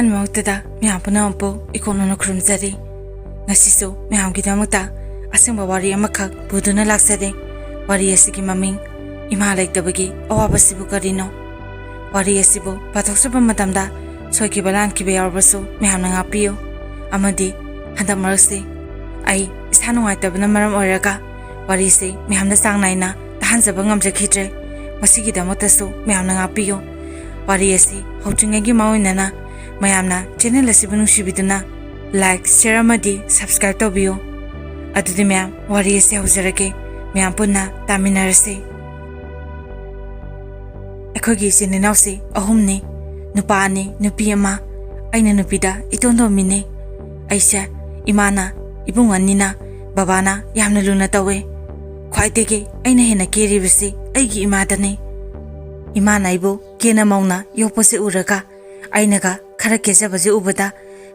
ꯑꯍꯥꯟꯕꯃꯛꯇꯗ ꯃꯌꯥꯝ ꯄꯨꯝꯅꯃꯛꯄꯨ ꯏꯀꯣꯛꯅꯅ ꯈꯨꯔꯨꯝꯖꯔꯤ. ꯉꯁꯤꯁꯨ ꯃꯌꯥꯝꯒꯤꯗꯃꯛꯇ ꯑꯁꯦꯡꯕ ꯋꯥꯔꯤ ꯑꯃꯈꯛ ꯄꯨꯗꯨꯅ ꯂꯥꯛꯆꯔꯦ. ꯋꯥꯔꯤ ꯑꯁꯤꯒꯤ ꯃꯃꯤꯡ ꯏꯃꯥ ꯂꯩꯇꯕꯒꯤ ꯑꯋꯥꯕꯁꯤꯕꯨ ꯀꯔꯤꯅꯣ? ꯋꯥꯔꯤ ꯑꯁꯤꯕꯨ ꯄꯥꯊꯣꯛꯆꯕ ꯃꯇꯝꯗ ꯁꯣꯏꯈꯤꯕ ꯂꯥꯟꯈꯤꯕ ꯌꯥꯎꯔꯕꯁꯨ ꯃꯌꯥꯝꯅ ꯉꯥꯛꯄꯤꯌꯨ. ꯑꯃꯗꯤ ꯍꯟꯗꯛ ꯃꯔꯛꯁꯤ ꯑꯩ ꯏꯁꯥ ꯅꯨꯡꯉꯥꯏꯇꯕꯅ ꯃꯔꯝ ꯑꯣꯏꯔꯒ ꯋꯥꯔꯤꯁꯤ ꯃꯌꯥꯝꯗ ꯆꯥꯡ ꯅꯥꯏꯅ ꯇꯥꯍꯟꯖꯕ ꯉꯝꯖꯈꯤꯗ꯭ꯔꯦ. ꯃꯁꯤꯒꯤꯗꯃꯛꯇꯁꯨ ꯃꯌꯥꯝꯅ ꯉꯥꯛꯄꯤꯌꯨ. ꯋꯥꯔꯤ ꯑꯁꯤ ꯍꯧꯗ꯭ꯔꯤꯉꯩꯒꯤ ꯃꯥꯡꯑꯣꯏꯅꯅ ꯃꯌꯥꯝꯅ ꯆꯦꯅꯦꯜ ꯑꯁꯤꯕꯨ ꯅꯨꯡꯁꯤꯕꯤꯗꯨꯅ ꯂꯥꯏꯛ, ꯁꯦꯌꯔ ꯑꯃꯗꯤ ꯁꯕꯁꯀ꯭ꯔꯥꯏꯕ ꯇꯧꯕꯤꯌꯨ. ꯑꯗꯨꯗꯤ ꯃꯌꯥꯝ ꯋꯥꯔꯤ ꯑꯁꯤ ꯍꯧꯖꯔꯒꯦ. ꯃꯌꯥꯝ ꯄꯨꯟꯅ ꯇꯥꯃꯤꯟꯅꯔꯁꯤ. ꯑꯩꯈꯣꯏꯒꯤ ꯏꯆꯤꯟ ꯏꯅꯥꯎꯁꯤ ꯑꯍꯨꯝꯅꯤ. ꯅꯨꯄꯥ 2, ꯅꯨꯄꯤ 1. ꯑꯩꯅ ꯅꯨꯄꯤꯗ ꯏꯇꯣꯟꯇꯣꯝꯕꯤꯅꯤ. ꯑꯩꯁꯦ ꯏꯃꯥꯅ ꯏꯕꯨꯡ 2ꯅꯤꯅ ꯕꯕꯥꯅ ꯌꯥꯝꯅ ꯂꯨꯅ ꯇꯧꯋꯦ. ꯈ꯭ꯋꯥꯏꯗꯒꯤ ꯑꯩꯅ ꯍꯦꯟꯅ ꯀꯦꯔꯤꯕꯁꯤ ꯑꯩꯒꯤ ꯏꯃꯥꯗꯅꯤ. ꯏꯃꯥꯅ ꯑꯩꯕꯨ ꯀꯦꯅ ꯃꯧꯅ ꯌꯣꯛꯄꯁꯤ ꯎꯔꯒ ꯑꯩꯅꯒ ꯈꯔ ꯀꯦꯖꯕꯁꯤ ꯎꯕꯗ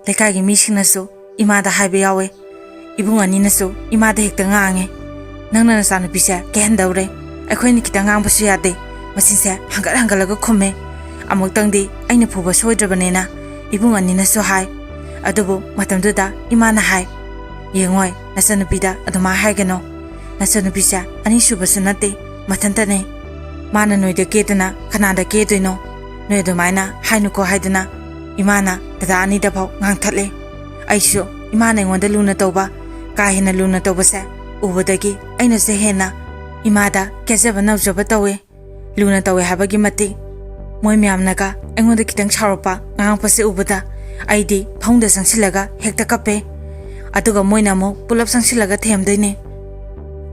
ꯂꯩꯀꯥꯏꯒꯤ ꯃꯤꯁꯤꯡꯅꯁꯨ ꯏꯃꯥꯗ ꯍꯥꯏꯕ ꯌꯥꯎꯋꯦ. 이붕 2나ꯁꯨ 이마다 ꯍꯦꯛꯇ ꯉꯥꯡꯉꯦ. ꯅꯪꯅ ꯅꯆꯥꯅꯨꯄꯤꯁꯦ ꯀꯦꯍꯟꯗꯧꯔꯦ. ꯑꯩꯈꯣꯏꯅ ꯈꯤꯇꯪ ꯉꯥꯡꯕꯁꯨ ꯌꯥꯗꯦ. ꯃꯁꯤꯁꯦ ꯍꯪꯒꯠꯂꯒ ꯈꯨꯝꯃꯦ. ꯑꯃꯨꯛꯇꯪꯗꯤ ꯑꯩꯅ ꯐꯨꯕ ꯁꯣꯏꯗ꯭ꯔꯕꯅꯦꯅ 이붕 2나ꯁꯨ ꯍꯥꯏ. ꯑꯗꯨꯕꯨ ꯃꯇꯝꯗꯨꯗ 이마ꯅ ꯍꯥꯏ, ꯌꯦꯡꯉꯣꯏ ꯅꯆꯥꯅꯨꯄꯤꯗ ꯑꯗꯨꯃꯥꯏ ꯍꯥꯏꯒꯅꯣ. ꯅꯆꯥꯅꯨꯄꯤꯁꯦ ꯑꯅꯤꯁꯨꯕꯁꯨ ꯅꯠꯇꯦ, ꯃꯊꯟꯇꯅꯦ. ꯃꯥꯅ ꯅꯣꯏꯗ ꯀꯦꯗꯅ ꯀꯅꯥꯗ ꯀꯦꯗꯣꯏꯅꯣ? ꯅꯣꯏ ꯑꯗꯨꯃꯥꯏꯅ ꯍꯥꯏꯅꯨꯀꯣ ꯍꯥꯏꯗꯅ ꯏꯃꯥꯅ ꯗꯗꯥ 2ꯗꯐꯥꯎ ꯉꯥꯡꯊꯠꯂꯦ. ꯑꯩꯁꯨ ꯏꯃꯥꯅ ꯑꯩꯉꯣꯟꯗ ꯂꯨꯅ ꯇꯧꯕ, ꯀꯥ ꯍꯦꯟꯅ ꯂꯨꯅ ꯇꯧꯕꯁꯦ ꯎꯕꯗꯒꯤ ꯑꯩꯅꯁꯨ ꯍꯦꯟꯅ ꯏꯃꯥꯗ ꯀꯦꯖꯕ ꯅꯧꯖꯕ ꯇꯧꯋꯦ. ꯂꯨꯅ ꯇꯧꯋꯦ ꯍꯥꯏꯕꯒꯤ ꯃꯇꯤꯛ ꯃꯣꯏ ꯃꯌꯥꯝꯅꯒ ꯑꯩꯉꯣꯟꯗ ꯈꯤꯇꯪ ꯁꯥꯎꯔꯛꯄ, ꯉꯥꯡꯉꯛꯄꯁꯦ ꯎꯕꯗ ꯑꯩꯗꯤ ꯐꯃꯨꯡꯗ ꯆꯪꯁꯤꯜꯂꯒ ꯍꯦꯛꯇ ꯀꯞꯄꯦ. ꯑꯗꯨꯒ ꯃꯣꯏꯅ ꯑꯃꯨꯛ ꯄꯨꯂꯞ ꯆꯪꯁꯤꯜꯂꯒ ꯊꯦꯝꯗꯣꯏꯅꯦ.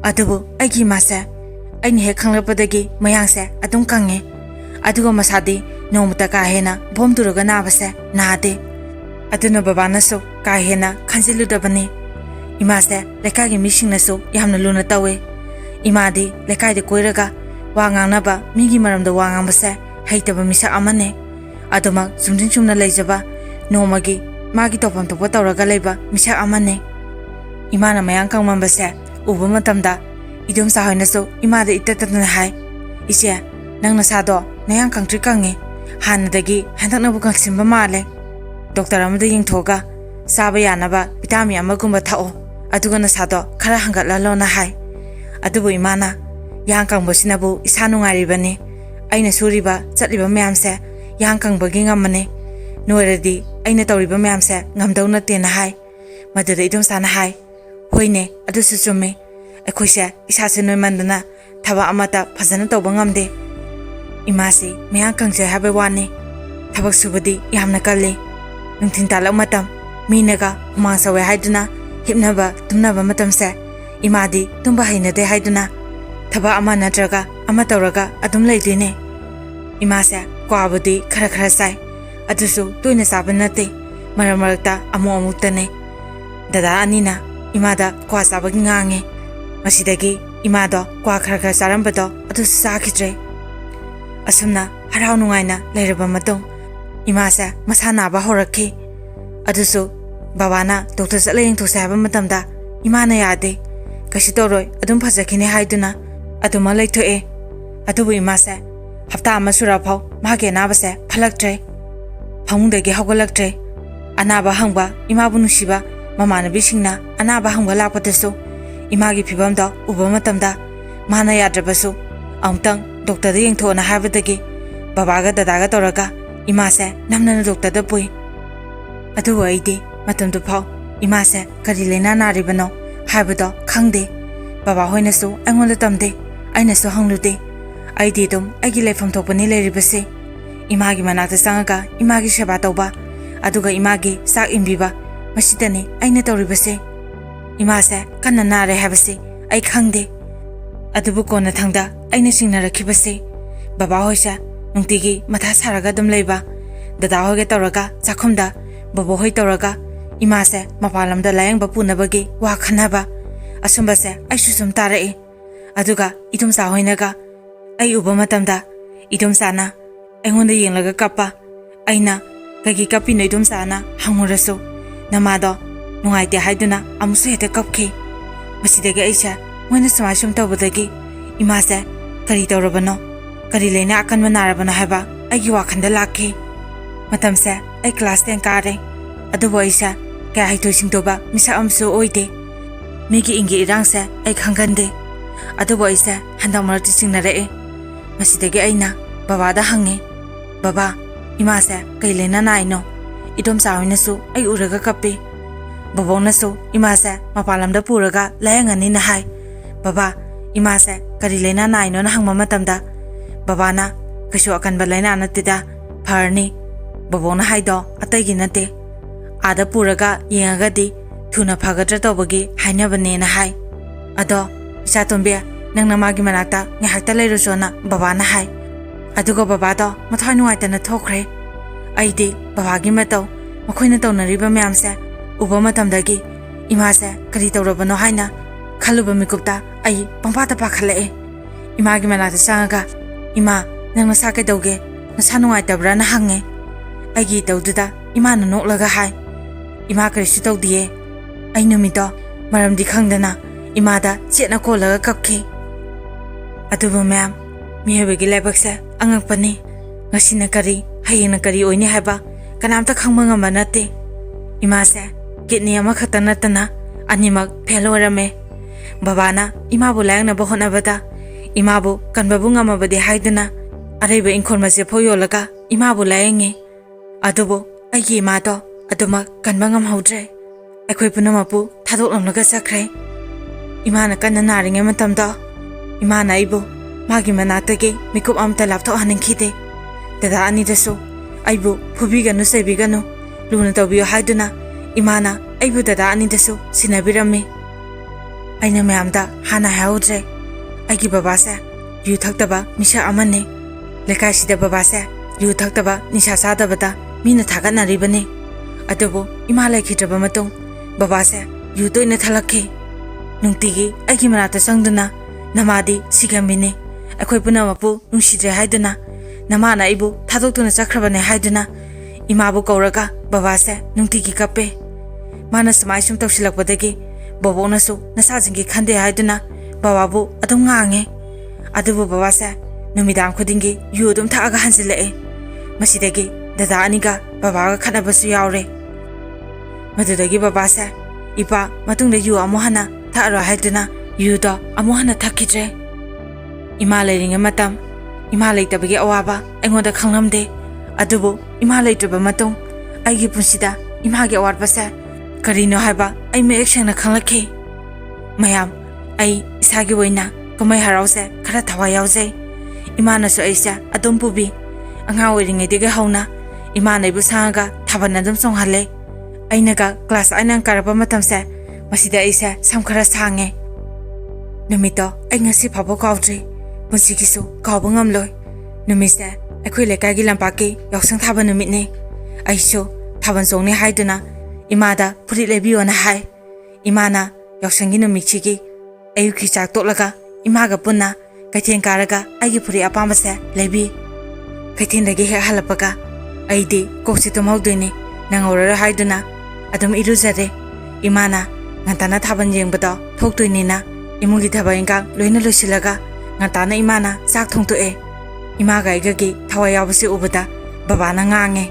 ꯑꯗꯨꯕꯨ ꯑꯩꯒꯤ ꯏꯃꯥꯁꯦ ꯑꯩꯅ ꯍꯦꯛ ꯈꯪꯂꯛꯄꯗꯒꯤ ꯃꯌꯥꯡꯁꯦ ꯑꯗꯨꯝ ꯀꯪꯉꯦ. ꯑꯗꯨꯒ ꯃꯁꯥꯗꯤ ꯅꯣꯡꯃꯇ ꯀꯥ ꯍꯦꯟꯅ ꯕꯣꯝ ꯇꯨꯔꯒ ꯅꯥꯕꯁꯦ ꯅꯥꯗꯦ. ꯑꯗꯨꯅ ꯕꯕꯥꯅꯁꯨ ꯀꯥ ꯍꯦꯟꯅ ꯈꯟꯖꯤꯜꯂꯨꯗꯕꯅꯤ. 이마ꯁꯦ ꯂꯩꯀꯥꯏꯒꯤ ꯃꯤꯁꯤꯡꯅꯁꯨ ꯌꯥꯝꯅ ꯂꯨꯅ ꯇꯧꯋꯦ. 이마ꯗꯤ ꯂꯩꯀꯥꯏꯗ ꯀꯣꯏꯔꯒ ꯋꯥ ꯉꯥꯡꯅꯕ, ꯃꯤꯒꯤ ꯃꯔꯝꯗ ꯋꯥ ꯉꯥꯡꯕꯁꯦ ꯍꯩꯇꯕ ꯃꯤꯁꯛ ꯑꯃꯅꯦ. ꯑꯗꯨꯃꯛ ꯆꯨꯝꯗꯤꯡ ꯆꯨꯝꯅ ꯂꯩꯖꯕ, ꯅꯣꯡꯃꯒꯤ ꯃꯥꯒꯤ ꯇꯧꯐꯝ ꯊꯣꯛꯄ ꯇꯧꯔꯒ ꯂꯩꯕ ꯃꯤꯁꯛ ꯑꯃꯅꯦ. 이마ꯅ ꯃꯌꯥꯡ ꯀꯪꯃꯟꯕꯁꯦ ꯎꯕ ꯃꯇꯝꯗ 이domꯆꯥ ꯍꯣꯏꯅꯁꯨ 이마ꯗ ꯏꯇꯠꯇꯅ ꯍꯥꯏ, ꯏꯆꯦ ꯅꯪ ꯅꯁꯥꯗꯣ ꯅꯌꯥꯡ ꯀꯪꯇ꯭ꯔꯤ ꯀꯪꯉꯦ. ꯍꯥꯟꯅꯗꯒꯤ ꯍꯟꯗꯛꯅꯕꯨ ꯀꯪꯁꯤꯟꯕ ꯃꯥꯜꯂꯦ. ꯗꯣꯛꯇꯔ ꯑꯃꯗ ꯌꯦꯡꯊꯣꯛꯑꯒ ꯆꯥꯕ ꯌꯥꯅꯕ ꯚꯤꯇꯥꯃꯤꯟ ꯑꯃꯒꯨꯝꯕ ꯊꯛꯑꯣ. ꯑꯗꯨꯒ ꯅꯁꯥꯗꯣ ꯈꯔ ꯍꯪꯒꯠꯍꯜꯂꯣꯅ ꯍꯥꯏ. ꯑꯗꯨꯕꯨ 이마ꯅ ꯌꯥꯡ ꯀꯪꯕꯁꯤꯅꯕꯨ ꯏꯁꯥ ꯅꯨꯡꯉꯥꯏꯔꯤꯕꯅꯤ. ꯑꯩꯅ ꯁꯨꯔꯤꯕ ꯆꯠꯂꯤꯕ ꯃꯌꯥꯝꯁꯦ ꯌꯥꯡ ꯀꯪꯕꯒꯤ ꯉꯝꯃꯅꯤ. ꯅꯣꯏꯔꯗꯤ ꯑꯩꯅ ꯇꯧꯔꯤꯕ ꯃꯌꯥꯝꯁꯦ ꯉꯝꯗꯧ ꯅꯠꯇꯦꯅ ꯍꯥꯏ. ꯃꯗꯨꯗ 이domꯆꯥꯅ ꯍꯥꯏ, ꯍꯣꯏꯅꯦ ꯑꯗꯨꯁꯨ ꯆꯨꯝꯃꯤ. ꯑꯩꯈꯣꯏꯁꯦ ꯏꯁꯥꯁꯦ ꯅꯣꯏꯃꯟꯗꯅ ꯊꯕꯛ ꯑꯃꯠꯇ ꯐꯖꯅ ꯇꯧꯕ ꯉꯝꯗꯦ. 이마ꯁꯤ ꯃꯌꯥꯡ ꯀꯪꯖꯩ ꯍꯥꯏꯕ ꯋꯥꯅꯤ. ꯊꯕꯛ ꯁꯨꯕꯗꯤ ꯌꯥꯝꯅ ꯀꯜꯂꯤ. ꯅꯨꯡꯊꯤꯟ ꯇꯥꯜꯂꯛ ꯃꯇꯝ, ꯃꯤꯅꯒ ꯍꯨꯃꯥꯡ ꯁꯧꯋꯦ ꯍꯥꯏꯗꯨꯅ ꯍꯤꯞꯅꯕ ꯇꯨꯝꯅꯕ ꯃꯇꯝꯁꯦ 이마ꯗꯤ ꯇꯨꯝꯕ ꯍꯩꯅꯗꯦ ꯍꯥꯏꯗꯨꯅ ꯊꯕꯛ ꯑꯃ ꯅꯠꯇ꯭ꯔꯒ ꯑꯃ ꯇꯧꯔꯒ ꯑꯗꯨꯝ ꯂꯩꯗꯣꯏꯅꯦ. 이마ꯁꯦ ꯀ꯭ꯋꯥꯕꯨꯗꯤ ꯈꯔ ꯆꯥꯏ. ꯑꯗꯨꯁꯨ ꯇꯣꯏꯅ ꯆꯥꯕ ꯅꯠꯇꯦ. ꯃꯔꯛ ꯃꯔꯛꯇ ꯑꯃꯨꯛꯇꯅꯦ. ꯗꯗꯥ 2나 이마ꯗ ꯀ꯭ꯋꯥ ꯆꯥꯕꯒꯤ ꯉꯥꯡꯉꯦ. ꯃꯁꯤꯗꯒꯤ 이마ꯗꯣ ꯀ꯭ꯋꯥ ꯈꯔ ꯆꯥꯔꯝꯕꯗꯣ ꯑꯗꯨꯁꯨ ꯆꯥꯈꯤꯗ꯭ꯔꯦ. ꯑꯁꯨꯝꯅ ꯍꯔꯥꯎ ꯅꯨꯡꯉꯥꯏꯅ ꯂꯩꯔꯕ ꯃꯇꯨꯡ 이마ꯁꯦ ꯃꯁꯥ ꯅꯥꯕ ꯍꯧꯔꯛꯈꯤ. ꯑꯗꯨꯁꯨ ꯕꯕꯥꯅ ꯗꯣꯛꯇꯔ ꯆꯠꯂ ꯌꯦꯡꯊꯣꯛꯁꯦ ꯍꯥꯏꯕ ꯃꯇꯝꯗ 이마ꯅ ꯌꯥꯗꯦ. ꯀꯩꯁꯨ ꯇꯧꯔꯣꯏ, ꯑꯗꯨꯝ ꯐꯖꯈꯤꯅꯤ ꯍꯥꯏꯗꯨꯅ ꯑꯗꯨꯃꯛ ꯂꯩꯊꯣꯛꯑꯦ. ꯑꯗꯨꯕꯨ 이마ꯁꯦ ꯍꯞꯇꯥ ꯑꯃ ꯁꯨꯔꯐꯥꯎ ꯃꯥꯒꯤ ꯑꯅꯥꯕꯁꯦ ꯐꯠꯂꯛꯇ꯭ꯔꯦ. ꯐꯃꯨꯡꯗꯒꯤ ꯍꯧꯒꯠꯂꯛꯇ꯭ꯔꯦ. ꯑꯅꯥꯕ ꯍꯪꯕ, 이마ꯕꯨ ꯅꯨꯡꯁꯤꯕ ꯃꯃꯥꯟꯅꯕꯤꯁꯤꯡꯅ ꯑꯅꯥꯕ ꯍꯪꯕ ꯂꯥꯛꯄꯗꯁꯨ 이마ꯒꯤ ꯐꯤꯕꯝꯗꯣ ꯎꯕ ꯃꯇꯝꯗ ꯃꯥꯅ ꯌꯥꯗ꯭ꯔꯕꯁꯨ ꯑꯃꯨꯛꯇꯪ ꯗꯣꯛꯇꯔꯗ ꯌꯦꯡꯊꯣꯛꯑꯣꯅ ꯍꯥꯏꯕꯗꯒꯤ ꯕꯕꯥꯒ ꯗꯗꯥꯒ ꯇꯧꯔꯒ 이마ꯁꯦ ꯅꯝꯗꯅ ꯗꯣꯛꯇꯔꯗ ꯄꯨꯏ. ꯑꯗꯨꯕꯨ ꯑꯩꯗꯤ ꯃꯇꯝꯗꯨꯐꯥꯎ 이마ꯁꯦ ꯀꯔꯤ ꯂꯩꯅꯥ ꯅꯥꯔꯤꯕꯅꯣ ꯍꯥꯏꯕꯗꯣ ꯈꯪꯗꯦ. ꯕꯕꯥ ꯍꯣꯏꯅꯁꯨ ꯑꯩꯉꯣꯟꯗ ꯇꯝꯗꯦ. ꯑꯩꯅꯁꯨ ꯍꯪꯂꯨꯗꯦ. ꯑꯩꯗꯤ ꯑꯗꯨꯝ ꯑꯩꯒꯤ ꯂꯩꯐꯝ ꯊꯣꯛꯄꯅꯤ ꯂꯩꯔꯤꯕꯁꯦ. 이마ꯒꯤ ꯃꯅꯥꯛꯇ ꯆꯪꯉꯒ 이마ꯒꯤ ꯁꯦꯕꯥ ꯇꯧꯕ, ꯑꯗꯨꯒ 이마ꯒꯤ ꯆꯥꯛ ꯏꯟꯕꯤꯕ, ꯃꯁꯤꯗꯅꯤ ꯑꯩꯅ ꯇꯧꯔꯤꯕꯁꯦ. 이마ꯁꯦ ꯀꯟꯅ ꯅꯥꯔꯦ ꯍꯥꯏꯕꯁꯤ ꯑꯩ ꯈꯪꯗꯦ. ꯑꯗꯨꯕꯨ ꯀꯣꯟꯅꯊꯪꯗ ꯑꯩꯅ ꯆꯤꯡꯅꯔꯛꯈꯤꯕꯁꯤ ꯕꯕꯥ ꯍꯣꯏꯁꯦ ꯅꯨꯡꯇꯤꯒꯤ ꯃꯊꯥ ꯁꯥꯔꯒ ꯑꯗꯨꯝ ꯂꯩꯕ. ꯗꯗꯥ ꯍꯣꯏꯒ ꯇꯧꯔꯒ ꯆꯥꯛꯈꯨꯝꯗ, ꯕꯣꯕꯣ ꯍꯣꯏ ꯇꯧꯔꯒ 이마ꯁꯦ ꯃꯄꯥꯟ ꯂꯝꯗ ꯂꯥꯌꯦꯡꯕ ꯄꯨꯅꯕꯒꯤ ꯋꯥ ꯈꯟꯅꯕ. ꯑꯁꯨꯝꯕꯁꯦ ꯑꯩꯁꯨ ꯁꯨꯝ ꯇꯥꯔꯛꯏ. ꯑꯗꯨꯒ 이domꯆꯥ ꯍꯣꯏꯅꯒ ꯑꯩ ꯎꯕ ꯃꯇꯝꯗ 이domꯆꯥꯅ ꯑꯩꯉꯣꯟꯗ ꯌꯦꯡꯂꯒ ꯀꯞꯄ. ꯑꯩꯅ ꯀꯩꯒꯤ ꯀꯞꯄꯤꯅꯣ 이domꯆꯥꯅ ꯍꯪꯉꯨꯔꯁꯨ ꯅꯃꯥꯗꯣ ꯅꯨꯡꯉꯥꯏꯇꯦ ꯍꯥꯏꯗꯨꯅ ꯑꯃꯨꯛꯁꯨ ꯍꯦꯛꯇ ꯀꯞꯈꯤ. ꯃꯁꯤꯗꯒꯤ ꯑꯩꯁꯦ ꯃꯣꯏꯅ ꯁꯨꯝ ꯇꯧꯕꯗꯒꯤ 이마ꯁꯦ ꯀꯔꯤ ꯇꯧꯔꯕꯅꯣ, ꯀꯔꯤ ꯂꯩꯅꯥ ꯑꯀꯟꯕ ꯅꯥꯔꯕꯅꯣ ꯍꯥꯏꯕ ꯑꯩꯒꯤ ꯋꯥꯈꯟꯗ ꯂꯥꯛꯈꯤ. ꯃꯇꯝꯁꯦ ꯑꯩ ꯀ꯭ꯂꯥꯁ 10 ꯀꯥꯔꯦ ꯑꯗꯨꯕꯨ ꯑꯩꯁꯦ ꯀꯌꯥ ꯍꯩꯊꯣꯏ-ꯁꯤꯡꯊꯣꯏꯕ ꯃꯤꯁꯛ ꯑꯃꯁꯨ ꯑꯣꯏꯗꯦ ꯃꯤꯒꯤ ꯏꯪꯒꯤ ꯏꯔꯥꯡꯁꯦ ꯑꯩ ꯈꯪꯒꯟꯗꯦ ꯑꯗꯨꯕꯨ ꯑꯩꯁꯦ ꯍꯟꯗꯛ ꯃꯔꯛꯇꯤ ꯆꯤꯡꯅꯔꯛꯑꯦ ꯃꯁꯤꯗꯒꯤ ꯑꯩꯅ ꯕꯕꯥꯗ ꯍꯪꯉꯦ ꯕꯕꯥ ꯏꯃꯥꯁꯦ ꯀꯩ ꯂꯩꯅꯥ ꯅꯥꯏꯅꯣ ꯏꯗꯣꯝꯆꯥ ꯍꯣꯏꯅꯁꯨ ꯑꯩ ꯎꯔꯒ ꯀꯞꯄꯤ ꯕꯕꯣꯛꯅꯁꯨ ꯏꯃꯥꯁꯦ ꯃꯄꯥꯟ ꯂꯝꯗ ꯄꯨꯔꯒ ꯂꯥꯌꯦꯡꯉꯅꯤꯅ ꯍꯥꯏ ꯕꯕꯥ ꯏꯃꯥꯁꯦ ꯀꯔꯤ ꯂꯩꯅꯥ ꯅꯥꯏꯅꯣꯅ ꯍꯪꯕ ꯃꯇꯝꯗ ꯕꯕꯥꯅ ꯀꯩꯁꯨ ꯑꯀꯟꯕ ꯂꯩꯅꯥ ꯅꯠꯇꯦꯗ ꯐꯔꯅꯤ ꯕꯕꯣꯛꯅ ꯍꯥꯏꯗꯣ ꯑꯇꯩꯒꯤ ꯅꯠꯇꯦ आदा पुरगा येंगागदी थुना फगद्र तौबगी हाइनबनेना हाय अदो इसा तोंबे नंगना मागी मनाक्ता ङाहक्ता लेरुसोना बाबाना हाय अदुगो बाबादो मथाय नुआइतना थोखरे अइदी बाबागी मतौ मखोइना तौनरिबा म्यामसे उबा मतमदगी इमासे करी तौरबनो हाइना खलुबा मिकुप्ता अइ पंपाता पाखलए इमागी मनाक्ता चांगा इमा नंगना साके दौगे नसा नुआइतब्राना हंगे अइगी तौदुदा इमाना नोक्लगा हाय इमा करिसु तौदिए अइ नुमितो मरमदी खंगदना इमादा चेतना कोलगा कपखे अदुबो ma'am मिहेबगी लाइबक्से अंगकपनी ngasina kari hayena kari oini haba kanamta khangma ngamba nate imase kidney ama khata natana animak phelorame babana ima bu layang ba hona bada ima bu kanbabu ngama bade haidana areba inkhon mase phoyolaga ima bu layange adubo agi ma to aduma kanba ngam haudre akhoi punamapu thadok lamlaga sakre imana kanna naringe matamda imana ibu magi manatage mikup amta laptho haninkhide दादा अनि दसो आइबु फुबिगनु सेबिगनु लुना तबियो हाइदुना इमाना आइबु दादा अनि दसो सिनाबिरमे आइना म्यामदा हाना हाउद्रे आइगी बाबासे यु थक्तबा मिसा अमने लेकासिदा बाबासे यु थक्तबा निसा सादबदा Meena थागनरिबने adobo इमा लेखित्रबा मतों बाबासे यु तोइना थलखे नुंतिगी आइगी मनाता संगदुना नमादी सिगमिने अखोइ पुनमपु नुंसिद्रे हाइदुना नमाना इबु थादोक्तुना चख्रबने हाइदुना इमाबु कौरगा बाबासे नुंतिगी कपे माना समाय सुम तौसिलकपदगी बबोनसु नसाजिंगी खंदे हाइदुना बाबाबु अदुम ngange अदुबु बाबासे नुमिदां खुदिंगी यु अदुम थागा हंसिलए मसिदगी दादा अनिगा बाबागा खनाबसु यावरे मदुदगी बाबासे इपा मतुंगदे यु अमोहना थारो हाइदुना युदो अमोहना थकिद्रे इमा लेरिंगे मतम इमा लेतबगे अवाबा एंगोदा खंगलमदे अदुबो इमा लेतबा मतों आइगी पुंसिदा इमागे अवारबसे करिनो हाइबा आई मे एक्शनना खंगलखे मयाम आई इसागे वइना कमै हरावसे खरा थवा यावजे इमानसु आइसा अदुम पुबी अंगा ओइरिङेदिगे हौना इमानैबु सांगा थाबना दम सोंहले आइनागा क्लास आइना करबा मतमसे मसिदा आइसा समखरा सांगे नुमितो आई ngasi फाबो काउद्री पुंसिगिसु काउबो ngamloi numise akhoi lekai lampaki yaksang thaba numit ne aisho thaban song ne haiduna imada puri lebiona hai imana yaksangi numichigi ayuki chak toklaga imaga punna kaithen karaga aigi puri apamba se lebi kaithen dagi he halapaga aidi koksi to maudine nangora haiduna adum iruzare imana ngantana thaban jengbado thoktuinina imungi thaba inga loina losilaga ngantana imana sak thongtoe इमा गाइगगी थवा यावसे उबदा बाबाना ngange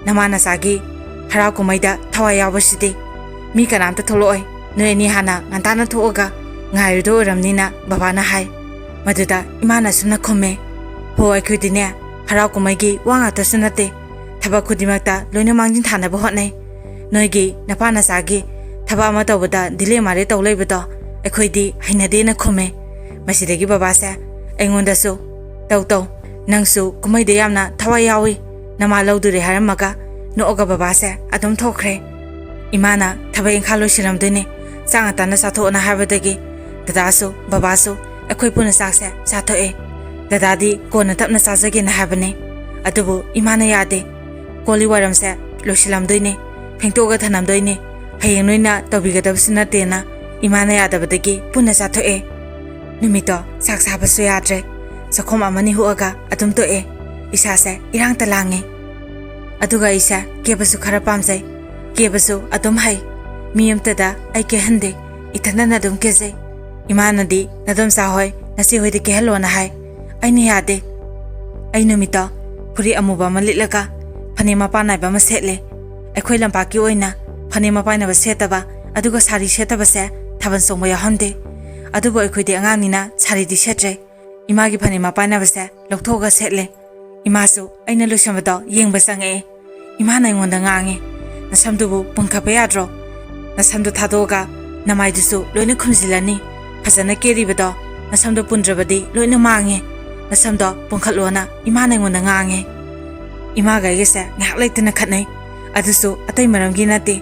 नमाना सागी हराव कुमैदा थवा यावसिदे मी कनामता थोलोय नोयनी हाना ngantana थोगा ngaइरदो रमनिना बाबाना हाय मदुदा इमाना सुना खुमे हो अखुदिने हराव कुमैगी वांगा तसनते थबा खुदिमक्ता लोइना मांजिन थानाबो होतनै नोयगी नपाना सागी थबा अमा तौबदा दिले मारे तौलैबदो अखोइदी हैनदेना खुमे मसिदगी बाबासे एंगोंदसु तौ नंगसु कुमैदे यामना थवा यावी नमा लौदुरे हारमगा नोगा बाबासे अदुम थोखरे इमाना थबा इंखा लोसिरमदने चांगाताना साथोना हाबदगी दादासु बाबासु अखोइ पुना साकसे साथोए दादादी कोना तपना साजगेना हाबने अदुबु इमाना यादे कोली वारमसे लोसिलमदने फेंतोगा थनमदने हयें नोइना तौबिगदबसु नतेना इमाना यादबदगी पुना साथोए नुमितो साक साबसु याद्रे सखोम अमनी हुआगा अदुम तोए इसासे इरांग तलांगे अदुगा इसा केबसु खरा पामजै केबसु अदुम हाय मियमतदा आई के हंदे इथना नदुम केजे इमानदी नदुम साहोय नसी होइदे केहलोना हाय आइने यादे आई नुमितो पुरी अमुबा मलिलगा ꯐꯅꯦꯛ ꯃꯄꯥꯟ ꯅꯥꯏꯕ ꯑꯃ ꯁꯦꯠꯂꯦ ꯑꯩꯈꯣꯏ ꯂꯝꯄꯥꯛꯀꯤ ꯑꯣꯏꯅ ꯐꯅꯦꯛ ꯃꯄꯥꯟꯅꯕ ꯁꯦꯠꯇꯕ ꯑꯗꯨꯒ ꯁꯥꯔꯤ ꯁꯦꯠꯇꯕꯁꯦ ꯊꯥꯕꯜ ꯆꯣꯡꯕ ꯌꯥꯎꯍꯟꯗꯦ ꯑꯗꯨꯕꯨ ꯑꯩꯈꯣꯏꯗꯤ ꯑꯉꯥꯡꯅꯤꯅ ꯁꯥꯔꯤꯗꯤ ꯁꯦꯠꯇ꯭ꯔꯦ ꯏꯃꯥꯒꯤ ꯐꯅꯦꯛ ꯃꯄꯥꯟꯅꯕꯁꯦ ꯂꯧꯊꯣꯛꯑꯒ ꯁꯦꯠꯂꯦ ꯏꯃꯥꯁꯨ ꯑꯩꯅ ꯂꯣꯏꯁꯟꯕꯗꯣ ꯌꯦꯡꯕ ꯆꯪꯉꯛꯑꯦ ꯏꯃꯥꯅ ꯑꯩꯉꯣꯟꯗ ꯉꯥꯡꯉꯦ ꯅꯁꯝꯗꯨꯕꯨ ꯄꯨꯟꯈꯠꯄ ꯌꯥꯗ꯭ꯔꯣ ꯅꯁꯝꯗꯨ ꯊꯥꯗꯣꯛꯑꯒ ꯅꯃꯥꯏꯗꯨꯁꯨ ꯂꯣꯏꯅ ꯈꯨꯝꯖꯤꯜꯂꯅꯤ ꯐꯖꯅ ꯀꯦꯔꯤꯕꯗꯣ ꯅꯁꯝꯗꯣ ꯄꯨꯟꯗ꯭ꯔꯕꯗꯤ ꯂꯣꯏꯅ ꯃꯥꯡꯉꯦ ꯅꯁꯝꯗꯣ ꯄꯨꯟꯈꯠꯂꯣꯅ ꯏꯃꯥꯅ ꯑꯩꯉꯣꯟꯗ ꯉꯥꯡꯉꯦ ꯏꯃꯥꯒ ꯑꯩꯒꯁꯦ ꯉꯥꯏꯍꯥꯛ ꯂꯩꯇꯅ ꯈꯠꯅꯩ ꯑꯗꯨꯁꯨ ꯑꯇꯩ ꯃꯔꯝꯒꯤ ꯅꯠꯇꯦ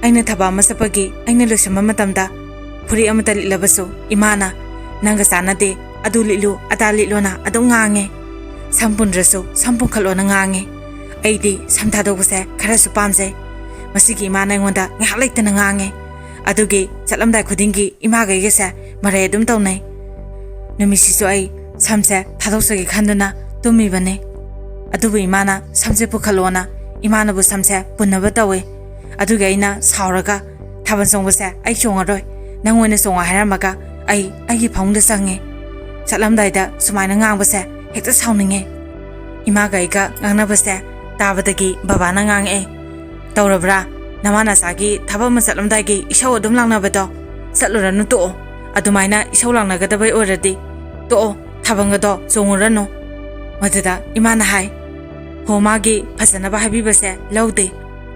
ꯑꯩꯅ ꯊꯕꯛ ꯑꯃ ꯆꯠꯄꯒꯤ ꯑꯩꯅ ꯂꯣꯏꯁꯟꯕ ꯃꯇꯝꯗ ꯐꯨꯔꯤꯠ ꯑꯃꯇ ꯂꯤꯠꯂꯕꯁꯨ ꯏꯃꯥꯅ ꯅꯪꯒ ꯆꯥꯟꯅꯗꯦ ꯑꯗꯨ ꯂꯤꯠꯂꯨ ꯑꯗꯥ ꯂꯤꯠꯂꯣꯅ ꯑꯗꯨꯝ ꯉꯥꯡꯉꯦ ꯁꯝ ꯄꯨꯟꯗ꯭ꯔꯁꯨ ꯁꯝ ꯄꯨꯟꯈꯠꯂꯣꯅ ꯉꯥꯡꯉꯦ ꯑꯩꯗꯤ ꯁꯝ ꯊꯥꯗꯣꯛꯄꯁꯦ ꯈꯔꯁꯨ ꯄꯥꯝꯖꯩ ꯃꯁꯤꯒꯤ ꯏꯃꯥꯅ ꯑꯩꯉꯣꯟꯗ ꯉꯥꯏꯍꯥꯛ ꯂꯩꯇꯅ ꯉꯥꯡꯉꯦ ꯑꯗꯨꯒꯤ ꯆꯠꯂꯝꯗꯥꯏ ꯈꯨꯗꯤꯡꯒꯤ ꯏꯃꯥꯒ ꯑꯩꯒꯁꯦ ꯃꯔꯩ ꯑꯗꯨꯝ ꯇꯧꯅꯩ ꯅꯨꯃꯤꯠꯁꯤꯁꯨ ꯑꯩ ꯁꯝꯁꯦ ꯊꯥꯗꯣꯛꯆꯒꯦ ꯈꯟꯗꯨꯅ ꯇꯨꯝꯃꯤꯕꯅꯦ ꯑꯗꯨꯕꯨ ꯏꯃꯥꯅ ꯁꯝꯁꯦ ꯄꯨꯈꯠꯂꯣꯅ ꯏꯃꯥꯅꯕꯨ ꯁꯝꯁꯦ ꯄꯨꯟꯅꯕ ꯇꯧꯋꯦ ꯑꯗꯨꯒꯤ ꯑꯩꯅ ꯁꯥꯎꯔꯒ ꯊꯥꯕꯜ ꯆꯣꯡꯕꯁꯦ ꯑꯩ ꯆꯣꯡꯉꯔꯣꯏ ꯅꯪ ꯑꯣꯏꯅ ꯆꯣꯡꯉꯣ ꯍꯥꯏꯔꯝꯃꯒ ꯑꯩꯒꯤ ꯐꯃꯨꯡꯗ ꯆꯪꯉꯦ ꯆꯠꯂꯝꯗꯥꯏꯗ ꯁꯨꯃꯥꯏꯅ ꯉꯥꯡꯕꯁꯦ ꯍꯦꯛꯇ ꯁꯥꯎꯅꯤꯡꯉꯦ ꯏꯃꯥꯒ ꯑꯩꯒ ꯉꯥꯡꯅꯕꯁꯦ ꯇꯥꯕꯗꯒꯤ ꯕꯕꯥꯅ ꯉꯥꯡꯉꯛꯑꯦ ꯇꯧꯔꯕ꯭ꯔꯥ ꯅꯃꯥ ꯅꯆꯥꯒꯤ ꯊꯕꯛ ꯑꯃ ꯆꯠꯂꯝꯗꯥꯏꯒꯤ ꯏꯁꯧ ꯑꯗꯨꯝ ꯂꯥꯡꯅꯕꯗꯣ ꯆꯠꯂꯨꯔꯅꯨ ꯇꯣꯛꯑꯣ ꯑꯗꯨꯃꯥꯏꯅ ꯏꯁꯧ ꯂꯥꯡꯅꯒꯗꯕꯩ ꯑꯣꯏꯔꯗꯤ ꯇꯣꯛꯑꯣ ꯊꯥꯕꯜꯒꯗꯣ ꯆꯣꯡꯉꯨꯔꯅꯨ ꯃꯗꯨꯗ ꯏꯃꯥꯅ ꯍꯥꯏ ꯍꯣ ꯃꯥꯒꯤ ꯐꯖꯅꯕ ꯍꯥꯏꯕꯤꯕꯁꯦ ꯂꯧꯗꯦ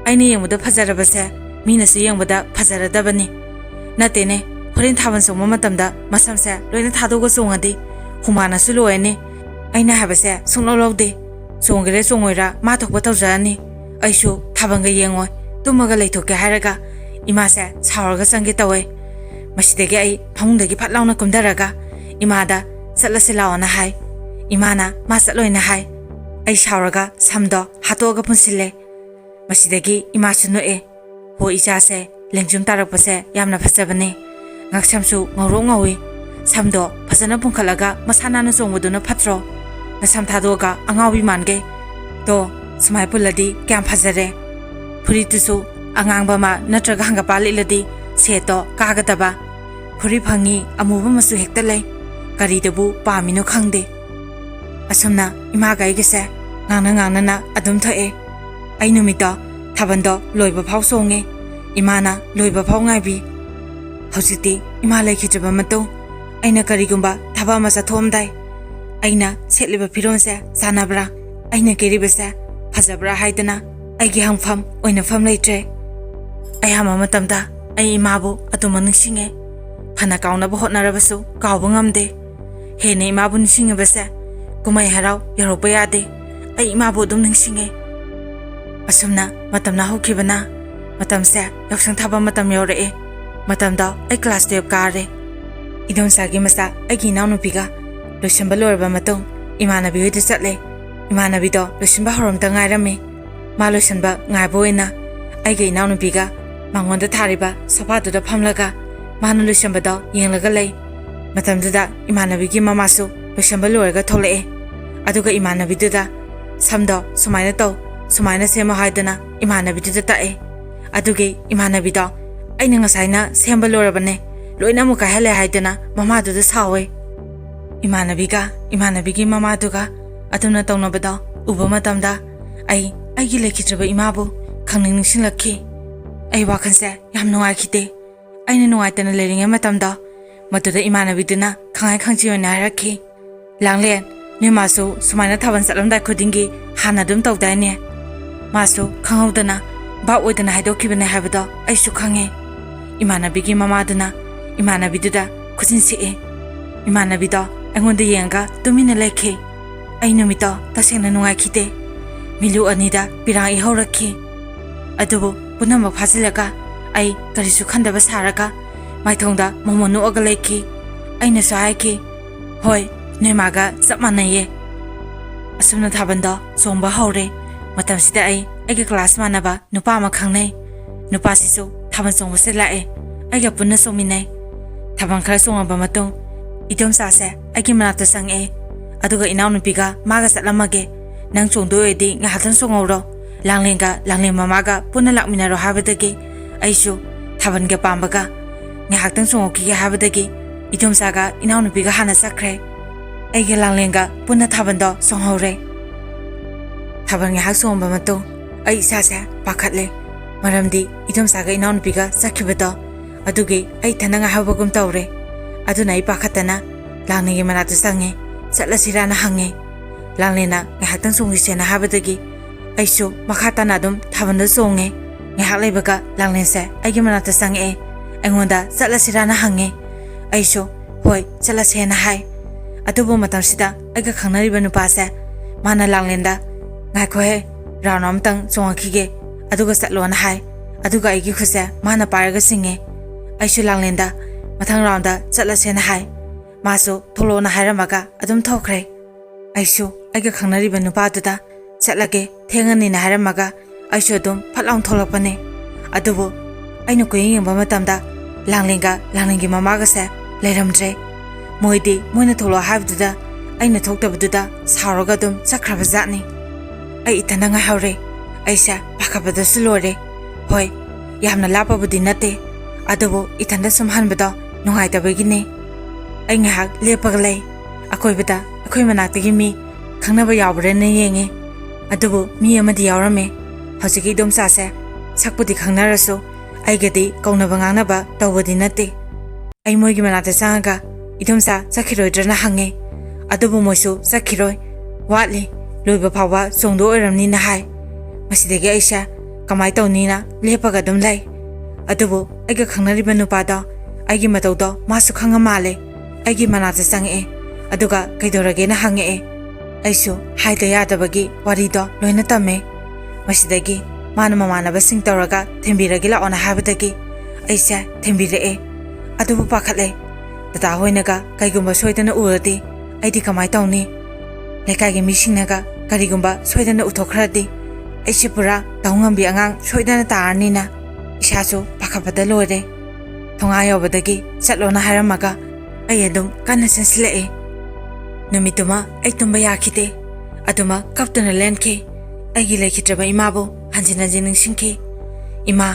ꯑꯩꯅ ꯌꯦꯡꯕꯗ ꯐꯖꯔꯕꯁꯦ ꯃꯤꯅꯁꯨ ꯌꯦꯡꯕꯗ ꯐꯖꯔꯗꯕꯅꯤ ꯅꯠꯇꯦꯅꯦ ꯍꯣꯔꯦꯟ ꯊꯥꯕꯜ ꯆꯣꯡꯕ ꯃꯇꯝꯗ ꯃꯁꯝꯁꯦ ꯂꯣꯏꯅ ꯊꯥꯗꯣꯛꯑꯒ ꯆꯣꯡꯉꯗꯤ ꯍꯨꯃꯥꯡꯅꯁꯨ ꯂꯣꯏꯔꯅꯤ ꯑꯩꯅ ꯍꯥꯏꯕꯁꯦ ꯁꯨꯡꯂꯧ ꯂꯧꯗꯦ ꯆꯣꯡꯒꯦꯔꯥ ꯆꯣꯡꯉꯣꯏꯔꯥ ꯃꯥ ꯊꯣꯛꯄ ꯇꯧꯖꯔꯅꯤ ꯑꯩꯁꯨ ꯊꯥꯕꯜꯒ ꯌꯦꯡꯉꯣꯏ ꯇꯨꯝꯃꯒ ꯂꯩꯊꯣꯛꯀꯦ ꯍꯥꯏꯔꯒ ꯏꯃꯥꯁꯦ ꯁꯥꯎꯔꯒ ꯆꯪꯒꯦ ꯇꯧꯋꯦ ꯃꯁꯤꯗꯒꯤ ꯑꯩ ꯐꯃꯨꯡꯗꯒꯤ ꯐꯠ ꯂꯥꯎꯅ ꯀꯨꯝꯊꯔꯒ ꯏꯃꯥꯗ ꯆꯠꯂꯁꯤ ꯂꯥꯛꯑꯣꯅ ꯍꯥꯏ ꯏꯃꯥꯅ ꯃꯥ ꯆꯠꯂꯣꯏꯅ ꯍꯥꯏ ꯑꯩ ꯁꯥꯎꯔꯒ ꯁꯝꯗꯣ ꯍꯥꯠꯇꯣꯛꯑꯒ ꯄꯨꯟꯁꯤꯜꯂꯦ ꯃꯁꯤꯗꯒꯤ ꯏꯃꯥꯁꯨ ꯅꯣꯛꯑꯦ ꯍꯣ ꯏꯆꯥꯁꯦ ꯂꯦꯡꯖꯨꯝ ꯇꯥꯔꯛꯄꯁꯦ ꯌꯥꯝꯅ ꯐꯖꯕꯅꯦ ꯉꯛꯁꯝꯁꯨ ꯉꯧꯔꯣꯛ ꯉꯧꯏ ꯁꯝꯗꯣ ꯐꯖꯅ ꯄꯨꯟꯈꯠꯂꯒ ꯃꯁꯥ ꯅꯥꯟꯅ ꯆꯣꯡꯕꯗꯨꯅ ꯐꯠꯇ꯭ꯔꯣ ꯅꯁꯝ ꯊꯥꯗꯣꯛꯑꯒ ꯑꯉꯥꯎꯕꯤ ꯃꯥꯟꯒꯩ ꯇꯣ ꯁꯨꯃꯥꯏ ꯄꯨꯜꯂꯗꯤ ꯀꯌꯥꯝ ꯐꯖꯔꯦ ꯐꯨꯔꯤꯠꯇꯨꯁꯨ ꯑꯉꯥꯡꯕ ꯑꯃ ꯅꯠꯇ꯭ꯔꯒ ꯍꯪꯒꯄꯥꯜ ꯂꯤꯠꯂꯗꯤ ꯁꯦꯠꯇꯣ ꯀꯥꯒꯗꯕ ꯐꯨꯔꯤꯠ ꯐꯪꯉꯤ ꯑꯃꯨꯕ ꯃꯆꯨ ꯍꯦꯛꯇ ꯂꯩ ꯀꯔꯤꯗꯕꯨ ꯄꯥꯝꯃꯤꯅꯣ ꯈꯪꯗꯦ ꯑꯁꯨꯝꯅ ꯏꯃꯥꯒ ꯑꯩꯒꯁꯦ ꯉꯥꯡꯅ ꯑꯗꯨꯝ ꯊꯛꯑꯦ ꯑꯩ ꯅꯨꯃꯤꯠꯇꯣ ꯊꯥꯕꯜꯗꯣ ꯂꯣꯏꯕ ꯐꯥꯎ ꯆꯣꯡꯉꯦ ꯏꯃꯥꯅ ꯂꯣꯏꯕ ꯐꯥꯎ ꯉꯥꯏꯕꯤ ꯍꯧꯖꯤꯛꯇꯤ ꯏꯃꯥ ꯂꯩꯈꯤꯗ꯭ꯔꯕ ꯃꯇꯨꯡ ꯑꯩꯅ ꯀꯔꯤꯒꯨꯝꯕ ꯊꯕꯛ ꯑꯃ ꯆꯠꯊꯣꯛꯑꯝꯗꯥꯏ ꯑꯩꯅ ꯁꯦꯠꯂꯤꯕ ꯐꯤꯔꯣꯜꯁꯦ ꯆꯥꯟꯅꯕ꯭ꯔꯥ ꯑꯩꯅ ꯀꯦꯔꯤꯕꯁꯦ ꯐꯖꯕ꯭ꯔꯥ ꯍꯥꯏꯗꯅ ꯑꯩꯒꯤ ꯍꯪꯐꯝ ꯑꯣꯏꯅꯐꯝ ꯂꯩꯇ꯭ꯔꯦ ꯑꯌꯥꯝꯕ ꯃꯇꯝꯗ ꯑꯩ ꯏꯃꯥꯕు ꯑꯗꯨꯃꯛ ꯅꯤꯡꯁꯤꯡꯉꯦ ꯐꯅ ꯀꯥꯎꯅꯕ ꯍꯣꯠꯅꯔꯕꯁꯨ ꯀꯥꯎꯕ ꯉꯝꯗꯦ ꯍꯦꯟꯅ ꯏꯃꯥꯕꯨ ꯅꯤꯡꯁꯤꯡꯉꯤꯕꯁꯦ ꯀꯨꯝꯍꯩ ꯍꯔꯥꯎ ꯌꯧꯔꯛꯄ ꯌꯥꯗꯦ ꯑꯩ ꯏꯃꯥꯕꯨ ꯑꯗꯨꯝ ꯅꯤꯡꯁꯤꯡꯉꯦ ꯑꯁꯨꯝꯅ ꯃꯇꯝꯅ ꯍꯧꯈꯤꯕꯅ ꯃꯇꯝꯁꯦ ꯌꯥꯎꯁꯪ ꯊꯥꯕ ꯃꯇꯝ ꯌꯧꯔꯛꯑꯦ ꯃꯇꯝꯗꯣ ꯑꯩ ꯀ꯭ꯂꯥꯁ 12 ꯀꯥꯔꯦ ꯏꯗꯣꯝꯆꯥꯒꯤ ꯃꯆꯥ ꯑꯩꯒꯤ ꯏꯅꯥꯎꯅꯨꯄꯤꯒ ꯂꯣꯏꯁꯤꯟꯕ ꯂꯣꯏꯔꯕ ꯃꯇꯨꯡ ꯏꯃꯥꯟꯅꯕꯤ ꯍꯣꯏꯗ ꯆꯠꯂꯦ ꯏꯃꯥꯟꯅꯕꯤꯗꯣ ꯂꯣꯏꯁꯤꯟꯕ ꯍꯧꯔꯝꯇ ꯉꯥꯏꯔꯝꯃꯤ ꯃꯥ ꯂꯣꯏꯁꯤꯟꯕ ꯉꯥꯏꯕ ꯑꯣꯏꯅ ꯑꯩꯒ ꯏꯅꯥꯎꯅꯨꯄꯤꯒ ꯃꯉꯣꯟꯗ ꯊꯥꯔꯤꯕ ꯁꯣꯐꯥꯗꯨꯗ ꯐꯝꯂꯒ ꯃꯥꯅ ꯂꯣꯏꯁꯤꯟꯕꯗꯣ ꯌꯦꯡꯂꯒ ꯂꯩ ꯃꯇꯝꯗꯨꯗ ꯏꯃꯥꯟꯅꯕꯤꯒꯤ ꯃꯃꯥꯁꯨ ꯂꯣꯏꯁꯤꯟꯕ ꯂꯣꯏꯔꯒ ꯊꯣꯛꯂꯛꯑꯦ ꯑꯗꯨꯒ ꯏꯃꯥꯟꯅꯕꯤꯗꯨꯗ ꯁꯝꯗꯣ ꯁꯨꯃꯥꯏꯅ ꯇꯧ ꯁꯨꯃꯥꯏꯅ ꯁꯦꯝꯃꯣ ꯍꯥꯏꯗꯅꯏꯃꯥꯟꯅꯕꯤꯗꯨꯗ ꯇꯥꯛꯑꯦ ꯑꯗꯨꯒꯤ ꯏꯃꯥꯟꯅꯕꯤꯗꯣ ꯑꯩꯅ ꯉꯁꯥꯏꯅ ꯁꯦꯝꯕ ꯂꯣꯏꯔꯕꯅꯦ ꯂꯣꯏꯅ ꯑꯃꯨꯛ ꯀꯥꯏꯍꯜꯂꯦ ꯍꯥꯏꯗꯅ ꯃꯃꯥꯗꯨꯗ ꯁꯥꯎꯋꯦ ꯏꯃꯥꯟꯅꯕꯤꯒ ꯏꯃꯥꯟꯅꯕꯤꯒꯤ ꯃꯃꯥꯗꯨꯒ ꯑꯗꯨꯝꯅ ꯇꯧꯅꯕꯗꯣ ꯎꯕ ꯃꯇꯝꯗ ꯑꯩꯒꯤ ꯂꯩꯈꯤꯗ꯭ꯔꯕ ꯏꯃꯥꯕꯨ ꯈꯪꯅꯤꯡ ꯅꯤꯡꯁꯤꯡꯂꯛꯈꯤ ꯑꯩ ꯋꯥꯈꯜꯁꯦ ꯌꯥꯝ ꯅꯨꯡꯉꯥꯏꯈꯤꯗꯦ ꯑꯩꯅ ꯅꯨꯡꯉꯥꯏꯇꯅ ꯂꯩꯔꯤꯉꯩ ꯃꯇꯝꯗ ꯃꯗꯨꯗ ꯏꯃꯥꯟꯅꯕꯤꯗꯨꯅ ꯈꯪꯉꯥꯏ ꯈꯪꯖꯤ ꯑꯣꯏꯅ ꯍꯥꯏꯔꯛꯈꯤ ꯂꯥꯡꯂꯦꯟ ꯅꯣꯏ ꯃꯥꯁꯨ ꯁꯨꯃꯥꯏꯅ ꯊꯥꯕꯜ ꯆꯠꯂꯝꯗꯥꯏ ꯈꯨꯗꯤꯡꯒꯤ ꯍꯥꯟꯅ ꯑꯗꯨꯝ ꯇꯧꯗꯥꯏꯅꯦ ꯃꯥꯁꯨ ꯈꯪꯍꯧꯗꯅ ꯚꯥꯞ ꯑꯣꯏꯗꯅ ꯍꯥꯏꯗꯣꯛꯈꯤꯕꯅꯦ ꯍꯥꯏꯕꯗꯣ ꯑꯩꯁꯨ ꯈꯪꯉꯦ ꯏꯃꯥꯟꯅꯕꯤꯒꯤ ꯃꯃꯥꯗꯨꯅ ꯏꯃꯥꯟꯅꯕꯤꯗꯨꯗ ꯈꯨꯖꯤꯟ ꯁꯤꯛꯑꯦ ꯏꯃꯥꯟꯅꯕꯤꯗꯣ ꯑꯩꯉꯣꯟꯗ ꯌꯦꯡꯉꯒ ꯇꯨꯃꯤꯟꯅ ꯂꯩꯈꯤ ꯑꯩ ꯅꯨꯃꯤꯠꯇꯣ ꯇꯁꯦꯡꯅ ꯅꯨꯡꯉꯥꯏꯈꯤꯗꯦ ꯃꯤꯂꯨ ꯑꯅꯤꯗ ꯄꯤꯔꯥꯡ ꯏꯍꯧꯔꯛꯈꯤ ꯑꯗꯨꯕꯨ ꯄꯨꯝꯅꯃꯛ ꯐꯥꯖꯤꯜꯂꯒ ꯑꯩ ꯀꯔꯤꯁꯨ ꯈꯟꯗꯕ ꯁꯥꯔꯒ ꯃꯥꯏꯊꯣꯡꯗ ꯃꯣꯃꯣꯟ ꯅꯣꯛꯑꯒ ꯂꯩꯈꯤ ꯑꯩꯅꯁꯨ ꯍꯥꯏꯈꯤ ꯍꯣꯏ ꯅꯣꯏ ꯃꯥꯒ ꯆꯞ ꯃꯥꯟꯅꯩꯌꯦ ꯑꯁꯨꯝꯅ ꯊꯥꯕꯜꯗꯣ ꯆꯣꯡꯕ ꯍꯧꯔꯦ ꯃꯇꯝꯁꯤꯗ ꯑꯩꯒ ꯀ꯭ꯂꯥꯁ ꯃꯥꯟꯅꯕ ꯅꯨꯄꯥ ꯑꯃ ꯈꯪꯅꯩ ꯅꯨꯄꯥꯁꯤꯁꯨ ꯊꯥꯕꯜ ꯆꯣꯡꯕꯁꯦ ꯂꯥꯛꯑꯦ ꯑꯩꯒ ꯄꯨꯟꯅ ꯆꯣꯡꯃꯤꯟꯅꯩ ꯊꯥꯕꯜ ꯈꯔ ꯆꯣꯡꯉꯕ ꯃꯇꯨꯡ ꯏꯗꯣꯝꯆꯥꯁꯦ ꯑꯩꯒꯤ ꯃꯅꯥꯛꯇ ꯆꯪꯉꯛꯑꯦ ꯑꯗꯨꯒ ꯏꯅꯥꯎꯅꯨꯄꯤꯒ ꯃꯥꯒ ꯆꯠꯂꯝꯃꯒꯦ ꯅꯪ ꯆꯣꯡꯗꯣꯏ ꯑꯣꯏꯔꯗꯤ ꯉꯥꯏꯍꯥꯛꯇꯪ ꯆꯣꯡꯍꯧꯔꯣ ꯂꯥꯡꯂꯦꯟꯒ ꯂꯥꯡꯂꯦꯟ ꯃꯃꯥꯒ ꯄꯨꯟꯅ ꯂꯥꯛꯃꯤꯟꯅꯔꯣ ꯍꯥꯏꯕꯗꯒꯤ ꯑꯩꯁꯨ ꯊꯥꯕꯜꯒ ꯄꯥꯝꯕꯒ ꯉꯥꯏꯍꯥꯛꯇꯪ ꯆꯣꯡꯉꯛꯈꯤꯒꯦ ꯍꯥꯏꯕꯗꯒꯤ ꯏꯗꯣꯝꯆꯥꯒ ꯏꯅꯥꯎꯅꯨꯄꯤꯒ ꯍꯥꯟꯅ ꯆꯠꯈ꯭ꯔꯦ ꯑꯩꯒ ꯂꯥꯡꯂꯦꯟꯒ ꯄꯨꯟꯅ ꯊꯥꯕꯜꯗꯣ ꯆꯣꯡꯍꯧꯔꯦ ꯊꯥꯕꯜ ꯉꯥꯏꯍꯥꯛ ꯆꯣꯡꯕ ꯃꯇꯨꯡ ꯑꯩ ꯏꯁꯥꯁꯦ ꯄꯥꯈꯠꯂꯦ ꯃꯔꯝꯗꯤ ꯏꯗꯣꯝꯆꯥꯒ ꯏꯅꯥꯎꯅꯨꯄꯤꯒ ꯆꯠꯈꯤꯕꯗꯣ ꯑꯗꯨꯒꯤ ꯑꯩ ꯏꯊꯟꯗ ꯉꯥꯏꯍꯧꯕꯒꯨꯝ ꯇꯧꯔꯦ ꯑꯗꯨꯅ ꯑꯩ ꯄꯥꯈꯠꯇꯅ ꯂꯥꯡꯂꯦꯟꯒꯤ ꯃꯅꯥꯛꯇ ꯆꯪꯉꯦ ꯆꯠꯂꯁꯤꯔꯥꯅ ꯍꯪꯉꯦ ꯂꯥꯡꯂꯦꯟꯅ ꯉꯥꯏꯍꯥꯛꯇꯪ ꯆꯣꯡꯈꯤꯁꯦꯅ ꯍꯥꯏꯕꯗꯒꯤ ꯑꯩꯁꯨ ꯃꯈꯥ ꯇꯥꯅ ꯑꯗꯨꯝ ꯊꯥꯕꯜꯗ ꯆꯣꯡꯉꯦ ꯉꯥꯏꯍꯥꯛ ꯂꯩꯕꯒ ꯂꯥꯡꯂꯦꯟꯁꯦ ꯑꯩꯒꯤ ꯃꯅꯥꯛꯇ ꯆꯪꯉꯛꯑꯦ ꯑꯩꯉꯣꯟꯗ ꯆꯠꯂꯁꯤꯔꯥꯅ ꯍꯪꯉꯦ ꯑꯩꯁꯨ ꯍꯣꯏ ꯆꯠꯂꯁꯦꯅ ꯍꯥꯏ ꯑꯗꯨꯕꯨ ꯃꯇꯝꯁꯤꯗ ꯑꯩꯒ ꯈꯪꯅꯔꯤꯕ ꯅꯨꯄꯥꯁꯦ ꯃꯥꯅ ꯂꯥꯡꯂꯦꯟꯗ ꯉꯥꯏꯈꯣꯍꯦ ꯔꯥꯎꯟ ꯑꯃꯇꯪ ꯆꯣꯡꯉꯛꯈꯤꯒꯦ ꯑꯗꯨꯒ ꯆꯠꯂꯣꯅ ꯍꯥꯏ ꯑꯗꯨꯒ ꯑꯩꯒꯤ ꯈꯨꯠꯁꯦ ꯃꯥꯅ ꯄꯥꯏꯔꯒ ꯆꯤꯡꯉꯦ ꯑꯩꯁꯨ ꯂꯥꯡꯂꯦꯟꯗ ꯃꯊꯪ ꯔꯥꯎꯟꯗ ꯆꯠꯂꯁꯦꯅ ꯍꯥꯏ ꯃꯥꯁꯨ ꯊꯣꯛꯂꯣꯅ ꯍꯥꯏꯔꯝꯃꯒ ꯑꯗꯨꯝ ꯊꯣꯛꯈ꯭ꯔꯦ ꯑꯩꯁꯨ ꯑꯩꯒ ꯈꯪꯅꯔꯤꯕ ꯅꯨꯄꯥꯗꯨꯗ ꯆꯠꯂꯒꯦ ꯊꯦꯡꯉꯅꯤꯅ ꯍꯥꯏꯔꯝꯃꯒ ꯑꯩꯁꯨ ꯑꯗꯨꯝ ꯐꯠ ꯂꯥꯎ ꯊꯣꯛꯂꯛꯄꯅꯦ ꯑꯗꯨꯕꯨ ꯑꯩꯅ ꯀꯨꯌꯦꯡ ꯌꯦꯡꯕ ꯃꯇꯝꯗ ꯂꯥꯡꯂꯦꯟꯒ ꯂꯥꯡꯂꯦꯟꯒꯤ ꯃꯃꯥꯒꯁꯦ ꯂꯩꯔꯝꯗ꯭ꯔꯦ ꯃꯣꯏꯅ ꯊꯣꯛꯂꯛꯑꯣ ꯍꯥꯏꯕꯗꯨꯗ ꯑꯩꯅ ꯊꯣꯛꯇꯕꯗꯨꯗ ꯁꯥꯎꯔꯒ ꯑꯗꯨꯝ ꯆꯠꯈ꯭ꯔꯕ ꯖꯥꯠꯅꯤ ꯑꯩ ꯏꯊꯟꯗ ꯉꯥꯏꯍꯧꯔꯦ ꯑꯩꯁꯦ ꯄꯥꯈꯠꯄꯗꯁꯨ ꯂꯣꯏꯔꯦ ꯍꯣꯏ ꯌꯥꯝꯅ ꯂꯥꯞꯄꯕꯨꯗꯤ ꯅꯠꯇꯦ ꯑꯗꯨꯕꯨ ꯏꯊꯟꯗ ꯁꯨꯝ ꯍꯟꯕꯗꯣ ꯅꯨꯡꯉꯥꯏꯇꯕꯒꯤꯅꯦ ꯑꯩ ꯉꯥꯏꯍꯥꯛ ꯂꯦꯞꯄꯒ ꯂꯩ ꯑꯀꯣꯏꯕꯗ ꯑꯩꯈꯣꯏ ꯃꯅꯥꯛꯇꯒꯤ ꯃꯤ ꯈꯪꯅꯕ ꯌꯥꯎꯕ꯭ꯔꯥꯅ ꯌꯦꯡꯉꯦ ꯑꯗꯨꯕꯨ ꯃꯤ ꯑꯃꯗꯤ ꯌꯥꯎꯔꯝꯃꯦ ꯍꯧꯖꯤꯛꯀꯤ ꯏꯗꯣꯝꯆꯥꯁꯦ ꯁꯛꯄꯨꯗꯤ ꯈꯪꯅꯔꯁꯨ ꯑꯩꯒꯗꯤ ꯀꯧꯅꯕ ꯉꯥꯡꯅꯕ ꯇꯧꯕꯗꯤ ꯅꯠꯇꯦ ꯑꯩ ꯃꯣꯏꯒꯤ ꯃꯅꯥꯛꯇ ꯆꯪꯉꯒ ꯏꯗꯣꯝꯆꯥ ꯆꯠꯈꯤꯔꯣꯏꯗ꯭ꯔꯅ ꯍꯪꯉꯦ ꯑꯗꯨꯕꯨ ꯃꯣꯏꯁꯨ ꯆꯠꯈꯤꯔꯣꯏ ꯋꯥꯠꯂꯤ ꯂꯣꯏꯕ ꯐꯥꯎꯕ ꯆꯣꯡꯗꯣ ꯑꯣꯏꯔꯝꯅꯤꯅ ꯍꯥꯏ ꯃꯁꯤꯗꯒꯤ ꯑꯩꯁꯦ ꯀꯃꯥꯏ ꯇꯧꯅꯤꯅ ꯂꯦꯞꯄꯒ ꯑꯗꯨꯝ ꯂꯩ ꯑꯗꯨꯕꯨ ꯑꯩꯒ ꯈꯪꯅꯔꯤꯕ ꯅꯨꯄꯥꯗꯣ ꯑꯩꯒꯤ ꯃꯇꯧꯗꯣ ꯃꯥꯁꯨ ꯈꯪꯉ ꯃꯥꯜꯂꯦ ꯑꯩꯒꯤ ꯃꯅꯥꯛꯇ ꯆꯪꯉꯛꯑꯦ ꯑꯗꯨꯒ ꯀꯩꯗꯧꯔꯒꯦꯅ ꯍꯪꯉꯛꯑꯦ ꯑꯩꯁꯨ ꯍꯥꯏꯗ ꯌꯥꯗꯕꯒꯤ ꯋꯥꯔꯤꯗꯣ ꯂꯣꯏꯅ ꯇꯝꯃꯦ ꯃꯁꯤꯗꯒꯤ ꯃꯥꯅ ꯃꯃꯥꯟꯅꯕꯁꯤꯡ ꯇꯧꯔꯒ ꯊꯤꯟꯕꯤꯔꯒꯦ ꯂꯥꯛꯑꯣꯅ ꯍꯥꯏꯕꯗꯒꯤ ꯑꯩꯁꯦ ꯊꯤꯟꯕꯤꯔꯛꯑꯦ ꯑꯗꯨꯕꯨ ꯄꯥꯈꯠꯂꯦ ꯗꯗꯥ ꯍꯣꯏꯅꯒ ꯀꯩꯒꯨꯝꯕ ꯁꯣꯏꯗꯅ ꯎꯔꯗꯤ ꯑꯩꯗꯤ ꯀꯃꯥꯏ ꯇꯧꯅꯤ ꯂꯩꯀꯥꯏꯒꯤ ꯃꯤꯁꯤꯡꯅꯒ ꯀꯔꯤꯒꯨꯝꯕ ꯁꯣꯏꯗꯅ ꯎꯊꯣꯛꯈ꯭ꯔꯗꯤ ꯑꯩꯁꯦ ꯄꯨꯔꯥ ꯇꯧꯉꯝꯕꯤ ꯑꯉꯥꯡ ꯁꯣꯏꯗꯅ ꯇꯥꯔꯅꯤꯅ ꯏꯁꯥꯁꯨ ꯄꯥꯈꯠꯄꯗ ꯂꯣꯏꯔꯦ ꯊꯣꯡꯒꯥ ꯌꯧꯕꯗꯒꯤ ꯆꯠꯂꯣꯅ ꯍꯥꯏꯔꯝꯃꯒ ꯑꯩ ꯑꯗꯨꯝ ꯀꯟꯅ ꯆꯦꯟꯁꯤꯜꯂꯛꯑꯦ ꯅꯨꯃꯤꯠꯇꯨꯃ ꯑꯩ ꯇꯨꯝꯕ ꯌꯥꯈꯤꯗꯦ ꯑꯗꯨꯃꯛ ꯀꯞꯇꯨꯅ ꯂꯦꯟꯈꯤ ꯑꯩꯒꯤ ꯂꯩꯈꯤꯗ꯭ꯔꯕ ꯏꯃꯥꯕꯨ ꯍꯟꯖꯤꯟ ꯍꯟꯖꯤꯟ ꯅꯤꯡꯁꯤꯡꯈꯤ ꯏꯃꯥ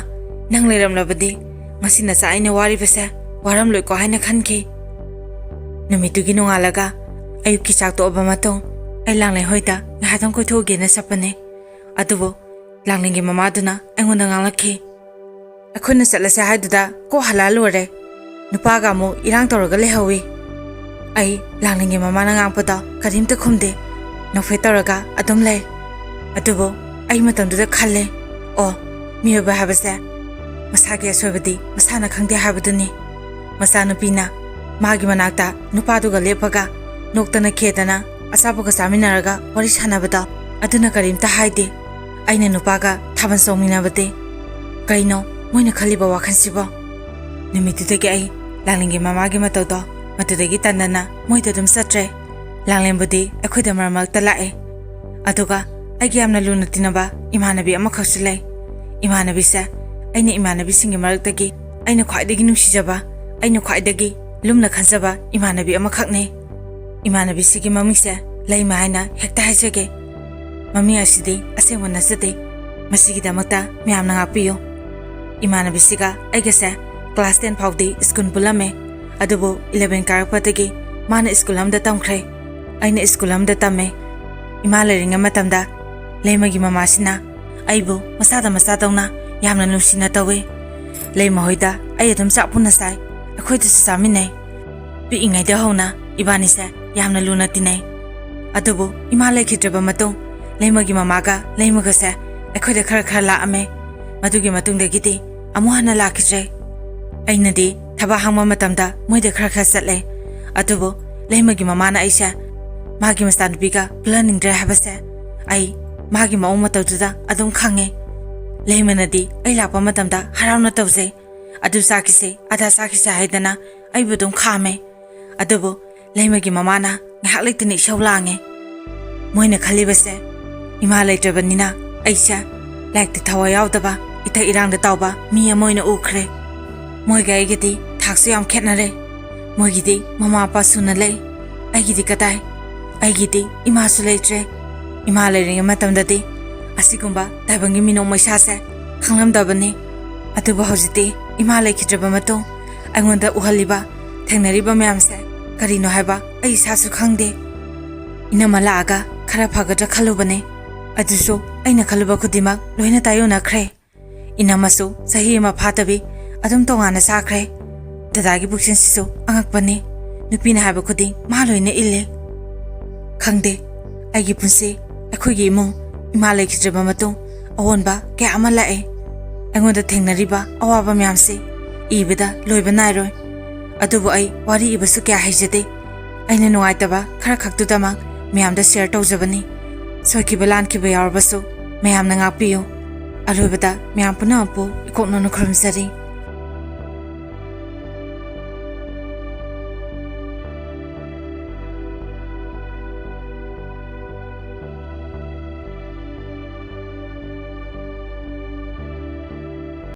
ꯅꯪ ꯂꯩꯔꯝꯂꯕꯗꯤ ꯉꯁꯤ ꯅꯆꯥ ꯑꯩꯅ ꯋꯥꯔꯤꯕꯁꯦ ꯋꯥꯔꯝꯂꯣꯏꯀꯣ ꯍꯥꯏꯅ ꯈꯟꯈꯤ ꯅꯨꯃꯤꯠꯇꯨꯒꯤ ꯅꯣꯡꯉꯥꯜꯂꯒ ꯑꯌꯨꯛꯀꯤ ꯆꯥꯛ ꯇꯣꯛꯑꯕ ꯃꯇꯨꯡ ꯑꯩ ꯂꯥꯡꯂꯦꯟ ꯍꯣꯏꯗ ꯉꯥꯏꯍꯥꯛꯇꯪ ꯀꯣꯏꯊꯣꯛꯎꯒꯦꯅ ꯆꯠꯄꯅꯦ ꯑꯗꯨꯕꯨ ꯂꯥꯡꯂꯦꯟꯒꯤ ꯃꯃꯥꯗꯨꯅ ꯑꯩꯉꯣꯟꯗ ꯉꯥꯡꯂꯛꯈꯤ ꯑꯩꯈꯣꯏꯅ ꯆꯠꯂꯁꯦ ꯍꯥꯏꯗꯨꯗ ꯀꯣꯛ ꯍꯜꯂꯛꯑ ꯂꯣꯏꯔꯦ ꯅꯨꯄꯥꯒ ꯑꯃꯨꯛ ꯏꯔꯥꯡ ꯇꯧꯔꯒ ꯂꯩꯍꯧꯏ ꯑꯩ ꯂꯥꯡꯂꯦꯟꯒꯤ ꯃꯃꯥꯅ ꯉꯥꯡꯄꯗꯣ ꯀꯔꯤꯝꯇ ꯈꯨꯝꯗꯦ ꯅꯣꯛꯐꯦꯠ ꯇꯧꯔꯒ ꯑꯗꯨꯝ ꯂꯩ ꯑꯗꯨꯕꯨ ꯑꯩ ꯃꯇꯝꯗꯨꯗ ꯈꯜꯂꯦ ꯑꯣ ꯃꯤꯑꯣꯏꯕ ꯍꯥꯏꯕꯁꯦ ꯃꯁꯥꯒꯤ ꯑꯁꯣꯏꯕꯗꯤ ꯃꯁꯥꯅ ꯈꯪꯗꯦ ꯍꯥꯏꯕꯗꯨꯅꯤ ꯃꯆꯥꯅꯨꯄꯤꯅ ꯃꯥꯒꯤ ꯃꯅꯥꯛꯇ ꯅꯨꯄꯥꯗꯨꯒ ꯂꯦꯞꯄꯒ ꯅꯣꯛꯇꯅ ꯈꯦꯗꯅ ꯑꯆꯥꯄꯣꯠꯀ ꯆꯥꯃꯤꯟꯅꯔꯒ ꯋꯥꯔꯤ ꯁꯥꯟꯅꯕꯗꯣ ꯑꯗꯨꯅ ꯀꯔꯤꯝꯇ ꯍꯥꯏꯗꯦ ꯑꯩꯅ ꯅꯨꯄꯥꯒ ꯊꯥꯕꯜ ꯆꯣꯡꯃꯤꯟꯅꯕꯗꯤ ꯀꯩꯅꯣ ꯃꯣꯏꯅ ꯈꯜꯂꯤꯕ ꯋꯥꯈꯜꯁꯤꯕꯣ ꯅꯨꯃꯤꯠꯇꯨꯗꯒꯤ ꯑꯩ ꯂꯥꯡꯂꯦꯟꯒꯤ ꯃꯃꯥꯒꯤ ꯃꯇꯧꯗꯣ ꯃꯗꯨꯗꯒꯤ ꯇꯟꯗꯅ ꯃꯣꯏꯗ ꯑꯗꯨꯝ ꯆꯠꯇ꯭ꯔꯦ ꯂꯥꯡꯂꯦꯟꯕꯨꯗꯤ ꯑꯩꯈꯣꯏꯗ ꯃꯔꯛ ꯃꯔꯛꯇ ꯂꯥꯛꯑꯦ ꯑꯗꯨꯒ ꯑꯩꯒꯤ ꯌꯥꯝꯅ ꯂꯨꯅ ꯇꯤꯟꯅꯕ ꯏꯃꯥꯟꯅꯕꯤ ꯑꯃꯈꯛꯁꯨ ꯂꯩ ꯏꯃꯥꯟꯅꯕꯤꯁꯦ ꯑꯩꯅ ꯏꯃꯥꯟꯅꯕꯤꯁꯤꯡꯒꯤ ꯃꯔꯛꯇꯒꯤ ꯑꯩꯅ ꯈ꯭ꯋꯥꯏꯗꯒꯤ ꯅꯨꯡꯁꯤꯖꯕ ꯑꯩꯅ ꯈ꯭ꯋꯥꯏꯗꯒꯤ ꯂꯨꯝꯅ ꯈꯟꯖꯕ ꯏꯃꯥꯟꯅꯕꯤ ꯑꯃꯈꯛꯅꯤ ꯏꯃꯥꯟꯅꯕꯤꯁꯤꯒꯤ ꯃꯃꯤꯡꯁꯦ ꯂꯩꯃ ꯍꯥꯏꯅ ꯍꯦꯛꯇ ꯍꯥꯏꯖꯒꯦ ꯃꯃꯤꯡ ꯑꯁꯤꯗꯤ ꯑꯁꯦꯡꯕ ꯅꯠꯆꯗꯦ ꯃꯁꯤꯒꯤꯗꯃꯛꯇ ꯃꯌꯥꯝꯅ ꯉꯥꯛꯄꯤꯌꯨ ꯏꯃꯥꯟꯅꯕꯤꯁꯤꯒ ꯑꯩꯒꯁꯦ ꯀ꯭ꯂꯥꯁ 10 ꯐꯥꯎꯗꯤ ꯁ꯭ꯀꯨꯜ ꯄꯨꯜꯂꯝꯃꯦ ꯑꯗꯨꯕꯨ 11 ꯀꯥꯔꯛꯄꯗꯒꯤ ꯃꯥꯅ ꯁ꯭ꯀꯨꯜ ꯑꯃꯗ ꯇꯝꯈ꯭ꯔꯦ ꯑꯩꯅ ꯁ꯭ꯀꯨꯜ ꯑꯃꯗ ꯇꯝꯃꯦ ꯏꯃꯥ ꯂꯩꯔꯤꯉꯩ ꯃꯇꯝꯗ ꯂꯩꯃꯒꯤ ꯃꯃꯥꯁꯤꯅ ꯑꯩꯕꯨ ꯃꯆꯥꯗ ꯃꯆꯥꯗꯧꯅ ꯌꯥꯝꯅ ꯅꯨꯡꯁꯤꯅ ꯇꯧꯏ ꯂꯩꯃ ꯍꯣꯏꯗ ꯑꯩ ꯑꯗꯨꯝ ꯆꯥꯛ ꯄꯨꯟꯅ ꯆꯥꯏ ꯑꯩꯈꯣꯏꯗꯁꯨ ꯆꯥꯃꯤꯟꯅꯩ ꯄꯤꯛꯏꯉꯩꯗ ꯍꯧꯅ ꯏꯕꯥꯅꯤꯁꯦ ꯌꯥꯝꯅ ꯂꯨꯅ ꯇꯤꯟꯅꯩ ꯑꯗꯨꯕꯨ ꯏꯃꯥ ꯂꯩꯈꯤꯗ꯭ꯔꯕ ꯃꯇꯨꯡ ꯂꯩꯃꯒꯤ ꯃꯃꯥꯒ ꯂꯩꯃꯒꯁꯦ ꯑꯩꯈꯣꯏꯗ ꯈꯔ ꯂꯥꯛꯑꯝꯃꯦ ꯃꯗꯨꯒꯤ ꯃꯇꯨꯡꯗꯒꯤꯗꯤ ꯑꯃꯨꯛ ꯍꯟꯅ ꯂꯥꯛꯈꯤꯗ꯭ꯔꯦ ꯑꯩꯅꯗꯤ ꯊꯕꯛ ꯍꯥꯡꯕ ꯃꯇꯝꯗ ꯃꯣꯏꯗ ꯈꯔ ꯆꯠꯂꯦ ꯑꯗꯨꯕꯨ ꯂꯩꯃꯒꯤ ꯃꯃꯥꯅ ꯑꯩꯁꯦ ꯃꯥꯒꯤ ꯃꯆꯥꯅꯨꯄꯤꯒ ꯄꯨꯜꯍꯟꯅꯤꯡꯗ꯭ꯔꯦ ꯍꯥꯏꯕꯁꯦ ꯑꯩ ꯃꯥꯒꯤ ꯃꯑꯣꯡ ꯃꯇꯧꯗꯨꯗ ꯑꯗꯨꯝ ꯈꯪꯉꯦ ꯂꯩꯃꯅꯗꯤ ꯑꯩ ꯂꯥꯛꯄ ꯃꯇꯝꯗ ꯍꯔꯥꯎꯅ ꯇꯧꯖꯩ ꯑꯗꯨ ꯆꯥꯈꯤꯁꯦ ꯑꯗꯥ ꯆꯥꯈꯤꯁꯦ ꯍꯥꯏꯗꯅ ꯑꯩꯕꯨ ꯑꯗꯨꯝ ꯈꯥꯝꯃꯦ ꯑꯗꯨꯕꯨ ꯂꯩꯃꯒꯤ ꯃꯃꯥꯅ ꯉꯥꯏꯍꯥꯛ ꯂꯩꯇꯅ ꯏꯁꯧ ꯂꯥꯡꯉꯦ ꯃꯣꯏꯅ ꯈꯜꯂꯤꯕꯁꯦ ꯏꯃꯥ ꯂꯩꯇ꯭ꯔꯕꯅꯤꯅ ꯑꯩꯁꯦ ꯂꯥꯏꯔꯤꯛꯇ ꯊꯋꯥꯏ ꯌꯥꯎꯗꯕ ꯏꯊꯛ ꯏꯔꯥꯡꯗ ꯇꯥꯎꯕ ꯃꯤ ꯑꯃ ꯑꯣꯏꯅ ꯎꯈ꯭ꯔꯦ ꯃꯣꯏꯒ ꯑꯩꯒꯗꯤ ꯊꯥꯛꯁꯨ ꯌꯥꯝ ꯈꯦꯠꯅꯔꯦ ꯃꯣꯏꯒꯤꯗꯤ ꯃꯃꯥ ꯃꯄꯥ ꯁꯨꯅ ꯂꯩ ꯑꯩꯒꯤꯗꯤ ꯀꯗꯥꯏ ꯑꯩꯒꯤꯗꯤ ꯏꯃꯥꯁꯨ ꯂꯩꯇ꯭ꯔꯦ ꯏꯃꯥ ꯂꯩꯔꯤꯉꯩ ꯃꯇꯝꯗꯗꯤ ꯑꯁꯤꯒꯨꯝꯕ ꯇꯥꯏꯕꯪꯒꯤ ꯃꯤꯅꯣꯛ ꯃꯩꯁꯥꯁꯦ ꯈꯪꯂꯝꯗꯕꯅꯤ ꯑꯗꯨꯕꯨ ꯍꯧꯖꯤꯛꯇꯤ ꯏꯃꯥ ꯂꯩꯈꯤꯗ꯭ꯔꯕ ꯃꯇꯨꯡ ꯑꯩꯉꯣꯟꯗ ꯎꯍꯜꯂꯤꯕ ꯊꯦꯡꯅꯔꯤꯕ ꯃꯌꯥꯝꯁꯦ ꯀꯔꯤꯅꯣ ꯍꯥꯏꯕ ꯑꯩ ꯏꯁꯥꯁꯨ ꯈꯪꯗꯦ ꯏꯅꯝꯃ ꯂꯥꯛꯑꯒ ꯈꯔ ꯐꯒꯗ꯭ꯔꯥ ꯈꯜꯂꯨꯕꯅꯦ ꯑꯗꯨꯁꯨ ꯑꯩꯅ ꯈꯜꯂꯨꯕ ꯈꯨꯗꯤꯡꯃꯛ ꯂꯣꯏꯅ ꯇꯥꯌꯣꯟꯅꯈ꯭ꯔꯦ꯫ ꯏꯅꯝꯃꯁꯨ ꯆꯍꯤ ꯑꯃ ꯐꯥꯗꯕꯤ ꯑꯗꯨꯝ ꯇꯣꯉꯥꯟꯅ ꯆꯥꯈ꯭ꯔꯦ꯫ ꯗꯗꯥꯒꯤ ꯄꯨꯛꯆꯦꯜꯁꯤꯁꯨ ꯑꯉꯛꯄꯅꯤ꯫ ꯅꯨꯄꯤꯅ ꯍꯥꯏꯕ ꯈꯨꯗꯤꯡ ꯃꯥ ꯂꯣꯏꯅ ꯏꯜꯂꯦ꯫ ꯈꯪꯗꯦ, ꯑꯩꯒꯤ ꯄꯨꯟꯁꯤ, ꯑꯩꯈꯣꯏꯒꯤ ꯏꯃꯨꯡ, ꯏꯃꯥ ꯂꯩꯈꯤꯗ꯭ꯔꯕ ꯃꯇꯨꯡ ꯑꯑꯣꯟꯕ ꯀꯌꯥ ꯑꯃ ꯂꯥꯛꯑꯦ꯫ ꯑꯩꯉꯣꯟꯗ ꯊꯦꯡꯅꯔꯤꯕ ꯑꯋꯥꯕ ꯃꯌꯥꯝꯁꯤ ꯏꯕꯗ ꯂꯣꯏꯕ ꯅꯥꯏꯔꯣꯏ꯫ ꯑꯗꯨꯕꯨ ꯑꯩ ꯋꯥꯔꯤ ꯏꯕꯁꯨ ꯀꯌꯥ ꯍꯩꯖꯗꯦ꯫ ꯑꯩꯅ ꯅꯨꯡꯉꯥꯏꯇꯕ ꯈꯔ ꯈꯛꯇꯨꯗꯃꯛ ꯃꯌꯥꯝꯗ ꯁꯦꯌꯔ ꯇꯧꯖꯕꯅꯤ꯫ ꯁꯣꯏꯈꯤꯕ ꯂꯥꯟꯈꯤꯕ ꯌꯥꯎꯔꯕꯁꯨ ꯃꯌꯥꯝꯅ ꯉꯥꯛꯄꯤꯌꯨ꯫ ꯑꯔꯣꯏꯕꯗ ꯃꯌꯥꯝ ꯄꯨꯝꯅꯃꯛꯄꯨ ꯏꯀꯣꯛꯅꯅ ꯈꯨꯔꯨꯝꯖꯔꯤ꯫